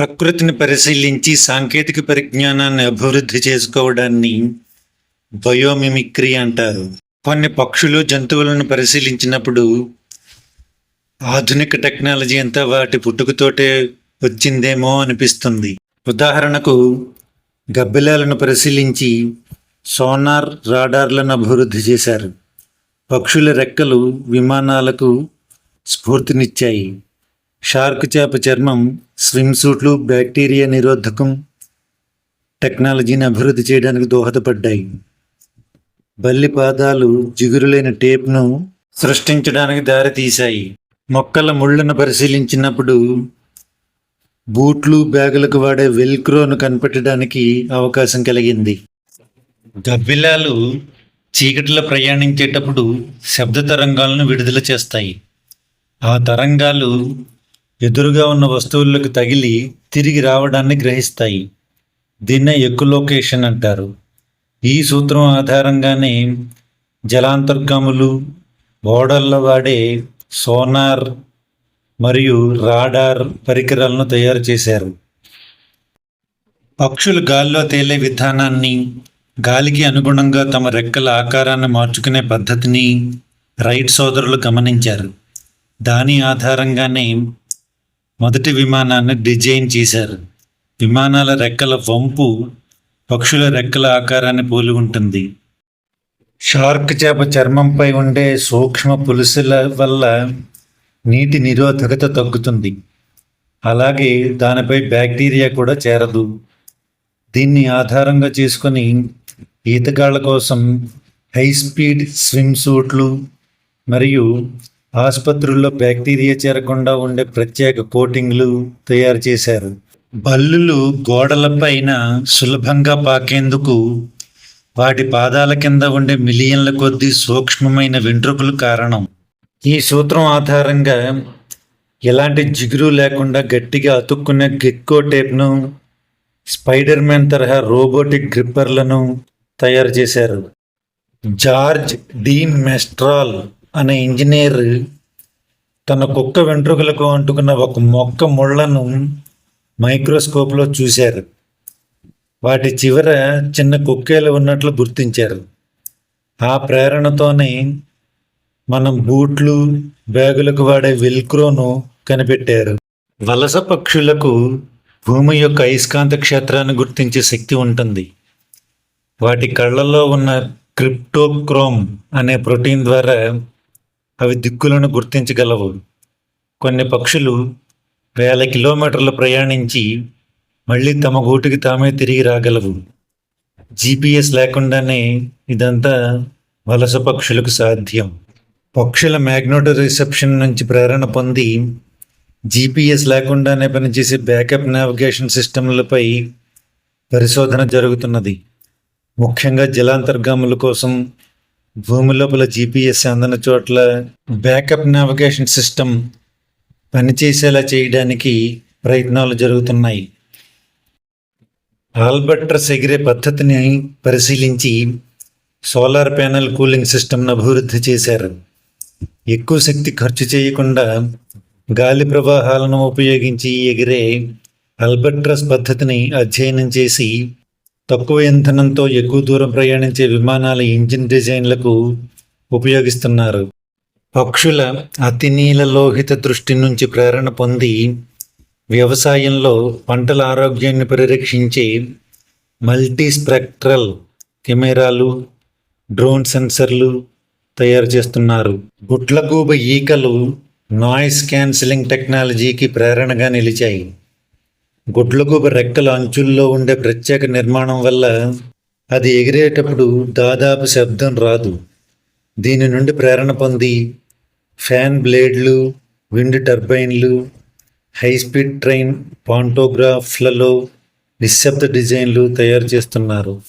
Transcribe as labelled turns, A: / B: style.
A: ప్రకృతిని పరిశీలించి సాంకేతిక పరిజ్ఞానాన్ని అభివృద్ధి చేసుకోవడాన్ని బయోమిమిక్రీ అంటారు. కొన్ని పక్షులు, జంతువులను పరిశీలించినప్పుడు ఆధునిక టెక్నాలజీ అంతా వాటి పుట్టుకతోటే వచ్చిందేమో అనిపిస్తుంది. ఉదాహరణకు గబ్బిలాలను పరిశీలించి సోనార్, రాడార్లను అభివృద్ధి చేశారు. పక్షుల రెక్కలు విమానాలకు స్ఫూర్తినిచ్చాయి. షార్క్ చేప చర్మం, స్విమ్ సూట్లు బ్యాక్టీరియా నిరోధకం టెక్నాలజీని అభివృద్ధి చేయడానికి దోహదపడ్డాయి. బల్లి పాదాలు జిగురులైన టేప్ను సృష్టించడానికి దారితీశాయి. మొక్కల ముళ్ళను పరిశీలించినప్పుడు బూట్లు, బ్యాగులకు వాడే వెల్క్రోను కనిపెట్టడానికి అవకాశం కలిగింది. గబ్బిలాలు చీకటిలో ప్రయాణించేటప్పుడు శబ్ద తరంగాలను విడుదల చేస్తాయి. ఆ తరంగాలు ఎదురుగా ఉన్న వస్తువులకు తగిలి తిరిగి రావడాన్ని గ్రహిస్తాయి. దీన్నే ఎకోలొకేషన్ అంటారు. ఈ సూత్రం ఆధారంగానే జలాంతర్గాములు, ఓడల్లో వాడే సోనార్ మరియు రాడార్ పరికరాలను తయారు చేశారు. పక్షులు గాల్లో తేలే విధానాన్ని, గాలికి అనుగుణంగా తమ రెక్కల ఆకారాన్ని మార్చుకునే పద్ధతిని రైట్ సోదరులు గమనించారు. దాని ఆధారంగానే మొదటి విమానాన్ని డిజైన్ చేశారు. విమానాల రెక్కల వంపు పక్షుల రెక్కల ఆకారాన్ని పోలి ఉంటుంది. షార్క్ చేప చర్మంపై ఉండే సూక్ష్మ పులుసుల వల్ల నీటి నిరోధకత తగ్గుతుంది. అలాగే దానిపై బ్యాక్టీరియా కూడా చేరదు. దీన్ని ఆధారంగా చేసుకొని ఈతగాళ్ల కోసం హై స్పీడ్ స్విమ్ సూట్లు మరియు ఆసుపత్రుల్లో బ్యాక్టీరియా చేరకుండా ఉండే ప్రత్యేక కోటింగ్లు తయారు చేశారు. బల్లులు గోడలపైన సులభంగా పాకేందుకు వాటి పాదాల కింద ఉండే మిలియన్ల కొద్దీ సూక్ష్మమైన వెంట్రుకలు కారణం. ఈ సూత్రం ఆధారంగా ఎలాంటి జిగురు లేకుండా గట్టిగా అతుక్కునే గెక్కో టేప్ను, స్పైడర్ మ్యాన్ తరహా రోబోటిక్ గ్రిప్పర్లను తయారు చేశారు. జార్జ్ డి మెస్ట్రాల్ అనే ఇంజనీర్ తన కుక్క వెంట్రుకలకు అంటుకున్న ఒక మొక్క ముళ్లను మైక్రోస్కోప్లో చూశారు. వాటి చివర చిన్న కుక్కేలు ఉన్నట్లు గుర్తించారు. ఆ ప్రేరణతోనే మనం బూట్లు, బ్యాగులకు వాడే వెల్క్రోను కనిపెట్టారు. వలస పక్షులకు భూమి యొక్క అయస్కాంత క్షేత్రాన్ని గుర్తించే శక్తి ఉంటుంది. వాటి కళ్ళల్లో ఉన్న క్రిప్టోక్రోమ్ అనే ప్రోటీన్ ద్వారా అవి దిక్కులను గుర్తించగలవు. కొన్ని పక్షులు వేల కిలోమీటర్లు ప్రయాణించి మళ్ళీ తమ గూటికి తామే తిరిగి రాగలవు. GPS లేకుండానే ఇదంతా వలస పక్షులకు సాధ్యం. పక్షుల మ్యాగ్నెటో రిసెప్షన్ నుంచి ప్రేరణ పొంది GPS లేకుండానే పనిచేసే బ్యాకప్ నావిగేషన్ సిస్టంలపై పరిశోధన జరుగుతున్నది. ముఖ్యంగా జలాంతర్గాముల కోసం భూమి లోపల GPS అందని చోట్ల బ్యాకప్ నావిగేషన్ సిస్టమ్ పనిచేసేలా చేయడానికి ప్రయత్నాలు జరుగుతున్నాయి. ఆల్బట్రస్ ఎగిరే పద్ధతిని పరిశీలించి సోలార్ ప్యానెల్ కూలింగ్ సిస్టమ్ను అభివృద్ధి చేశారు. ఎక్కువ శక్తి ఖర్చు చేయకుండా గాలి ప్రవాహాలను ఉపయోగించి ఎగిరే ఆల్బట్రస్ పద్ధతిని అధ్యయనం చేసి తక్కువ ఇంధనంతో ఎక్కువ దూరం ప్రయాణించే విమానాల ఇంజిన్ డిజైన్లకు ఉపయోగిస్తున్నారు. పక్షుల అతినీల లోహిత దృష్టి నుంచి ప్రేరణ పొంది వ్యవసాయంలో పంటల ఆరోగ్యాన్ని పరిరక్షించే మల్టీస్పెక్ట్రల్ కెమెరాలు, డ్రోన్ సెన్సర్లు తయారు చేస్తున్నారు. గుడ్లగూబ ఈకలు నాయిస్ క్యాన్సిలింగ్ టెక్నాలజీకి ప్రేరణగా నిలిచాయి. గుడ్లగూబ రెక్కల అంచుల్లో ఉండే ప్రత్యేక నిర్మాణం వల్ల అది ఎగిరేటప్పుడు దాదాపు శబ్దం రాదు. దీని నుండి ప్రేరణ పొంది ఫ్యాన్ బ్లేడ్లు, విండ్ టర్బైన్లు, హైస్పీడ్ ట్రైన్ పాంటోగ్రాఫ్లలో నిశ్శబ్ద డిజైన్లు తయారు చేస్తున్నారు.